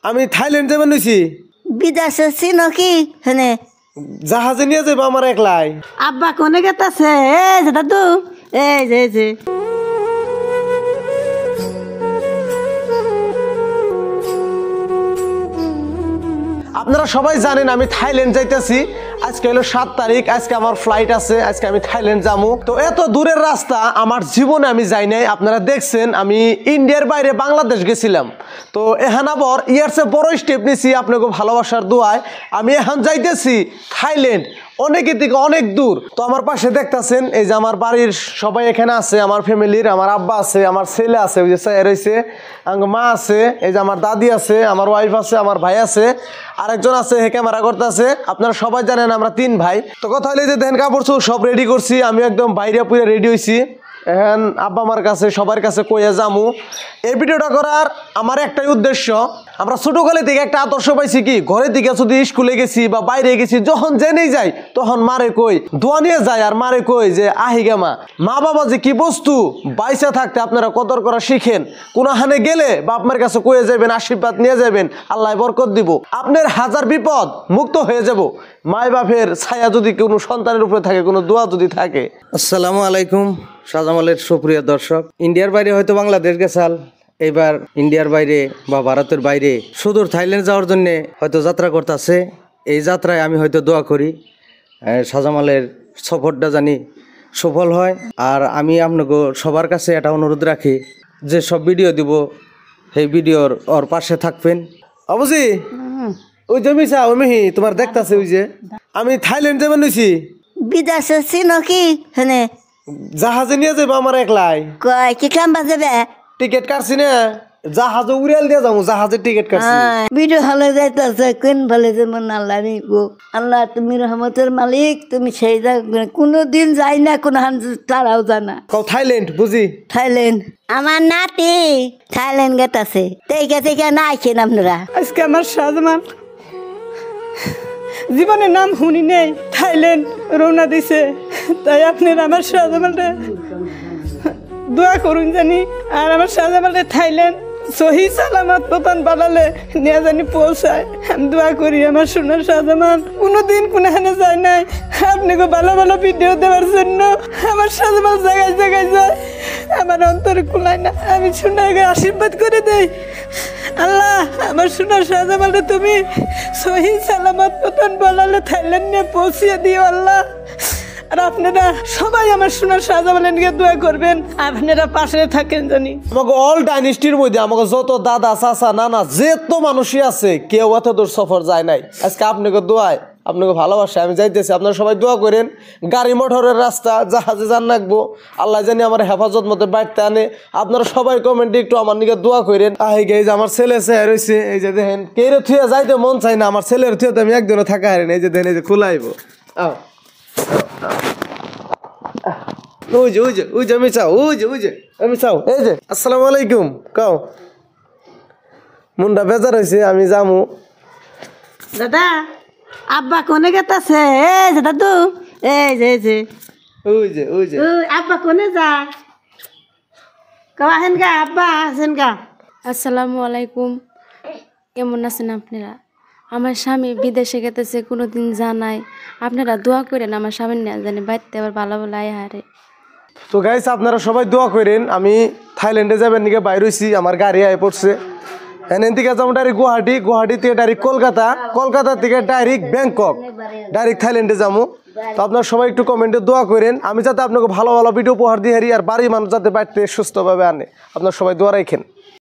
আমি থাইল্যান্ড যাবেন নইছি। বিদেশে চিনো কি হেনে জাহাজে নিয়ে যাবো আমার একলাই। আব্বা কোনে গেতাছে? এই যে দাদু, এই যে আপনারা সবাই জানেন আমি থাইল্যান্ড যাইতেছি। আজকে হলো 7 তারিখ, আজকে আমার ফ্লাইট আছে, আজকে আমি থাইল্যান্ড যাবো। তো এত দূরের রাস্তা আমার জীবনে আমি যাই নাই। আপনারা দেখছেন আমি ইন্ডিয়ার বাইরে বাংলাদেশ গেছিলাম। তো এখন আবার ইয়ারসে বড় স্টেপ নিছি আপনাকে ভালোবাসার দোয়ায়। আমি এখন যাইতেছি থাইল্যান্ড, অনেকের দিকে অনেক দূর। তো আমার পাশে দেখতেছেন এই যে আমার বাড়ির সবাই এখানে আছে, আমার ফ্যামিলির, আমার আব্বা আছে, আমার ছেলে আছে, ওই যে স্যার রয়েছে, আমার মা আছে, এই যে আমার দাদি আছে, আমার ওয়াইফ আছে, আমার ভাই আছে, আরেকজন আছে হে ক্যামেরা করতে আছে। আপনারা সবাই জানেন আমরা 3 ভাই। তো কথা হলে যে দেন কাপড় সব রেডি করছি, আমি একদম বাইরে পুরো রেডি হয়েছি। এখন আব্বা আমার কাছে সবার কাছে কইয়া যামু। এই ভিডিওটা করার আমার একটাই উদ্দেশ্য, আমরা ছোটকালে থেকে একটা আদর্শ পাইছি কি, ঘরের দিকে যদি স্কুলে গেছি বা বাইরে গেছি, যখন জেনেই যাই তখন মারে কই দোয়া নিয়ে যায়, আর মারে কই যে আহিগে মা। মা বাবা যে কি বস্তু, বাইসা থাকতে আপনারা কদর করা শিখেন। কোনখানে গেলে বাপ মার কাছে কয়ে যাবেন, আশীর্বাদ নিয়ে যাবেন, আল্লাহ বরকত দিব, আপনার হাজার বিপদ মুক্ত হয়ে যাব। মায় বাপের ছায়া যদি কোনো সন্তানের উপরে থাকে, কোনো দোয়া যদি থাকে। আসসালামু আলাইকুম শাহজামালের সুপ্রিয় দর্শক। ইন্ডিয়ার বাইরে হয়তো বাংলাদেশ গেছাল, এইবার ইন্ডিয়ার বাইরে বা ভারতের বাইরে সুদূর থাইল্যান্ড যাওয়ার জন্য হয়তো যাত্রা করতেছে। এই যাত্রায় আমি হয়তো দোয়া করি শাহজামালের সফরটা জানি সফল হয়। আর আমি আপনাকে সবার কাছে একটা অনুরোধ রাখি যে সব ভিডিও দিব, সেই ভিডিওর ওর পাশে থাকবেন। অবশ্যই ওই যে মিশা ওই মিহি তোমার দেখতেছে, ওই যে আমি থাইল্যান্ড যাবেন নইছি। বিদেশে চিনো কি হেনে জাহাজে নিয়ে যাবো আমার একলাই। কয় কি কাম বাজবে? টিকিট কাটছি না, জাহাজে উড়াল দিয়ে যাবো, জাহাজের টিকিট কাটছি। ভিডিও হলে যাইতেছে কোন বলে যেমন আল্লাহ নিবো। আল্লাহ তুমি রহমতের মালিক, তুমি সেই কোনোদিন যাই না, কোন তারাও জানা। থাইল্যান্ড বুঝি, থাইল্যান্ড আমার নাতি থাইল্যান্ড গেতাছে, থেকে না আইছেন আপনারা? আজকে আমার শাহজামান জীবনের নাম শুনি নেই, থাইল্যান্ড রওনা দিছে। তাই আপনারা আমার শাহজামানটা দোয়া করুন জানি, আর আমার শাহজামানটা থাইল্যান্ড সহি সালামত পতন বানালে নিয়ে জানি পৌঁছায়। আমি দোয়া করি আমার সোনার শাহজামান কোনোদিন কোনখানে যায় নাই। আপনাকে ভালো ভালো ভিডিও দেওয়ার জন্য আমার শাহজামান জায়গায় জায়গায় যায়, আমার অন্তরে কুলায় না। আমি সোনাকে আশীর্বাদ করে দেই, আল্লাহ আমার সোনার শাহজামানটা তুমি সহি সালামত পতন বানালে থাইল্যান্ড নিয়ে পৌঁছিয়ে দিও আল্লাহ। আর আপনারা সবাই আমার সোনার শাহজামানের নিয়ে দোয়া করবেন, আপনারা পাশে থাকেন জানি। আমাকে অল ডাইনেস্টির মধ্যে আমাকে যত দাদা চাচা নানা যেত মানুষই আছে, কেউ এত দূর সফর যায় নাই। আজকে আপনাকে দোয়ায়, আপনাকে ভালোবাসে আমি যাইতেছি। আপনারা সবাই দোয়া করেন, গাড়ি মোটরের রাস্তা জাহাজে যান রাখবো, আল্লাহ জানি আমার হেফাজত মতো বাড়তে আনে। আপনারা সবাই কমেন্টে একটু আমার নিকে দোয়া করেন। আহি গে যে আমার ছেলে চেয়ে রয়েছে, এই যে দেখেন কেউ থুয়ে যাইতে মন চাই না, আমার ছেলের থুয়ে তো আমি একদিনও থাকা হারেন। এই যে দেখেন এই যে খুলাইব, ওই যে ওই যে ওই যে আমি চাও, ওই যে ওই যে আমি চাও, এই যে আসসালামু আলাইকুম কাও। মুন্ডা বেজার হয়েছে, আমি যামু। দাদা আব্বা কোনে গেতাছে? এই যে দাদু, এই যে ওই যে ওই যে আব্বা কোনে যা কাহেন গা? আব্বা আছেন গা? আসসালামু আলাইকুম, কেমন আছেন আপনারা? আমার স্বামী বিদেশে গেতেছে, কোনোদিন জানাই। আপনারা দোয়া করেন আমার স্বামী না জানি বাইতে আবার ভালো ভালো আয় হারে। তো গাইস আপনারা সবাই দোয়া করেন। আমি থাইল্যান্ডে যাবেন নিকে বাইর হইছি, আমার গাড়ি আয় পড়ছে। এখান থেকে যাবো ডাইরেক্ট গুয়াহাটি, গুয়াহাটি থেকে ডাইরেক্ট কলকাতা, কলকাতা থেকে ডাইরেক্ট ব্যাংকক, ডাইরেক্ট থাইল্যান্ডে যাবো। তো আপনারা সবাই একটু কমেন্টে দোয়া করেন, আমি যাতে আপনাকে ভালো ভালো ভিডিও উপহার দিয়ে হারি, আর বাড়ির মানুষ যাতে বাড়িতে সুস্থভাবে আনে। আপনারা সবাই দোয়া রাখেন।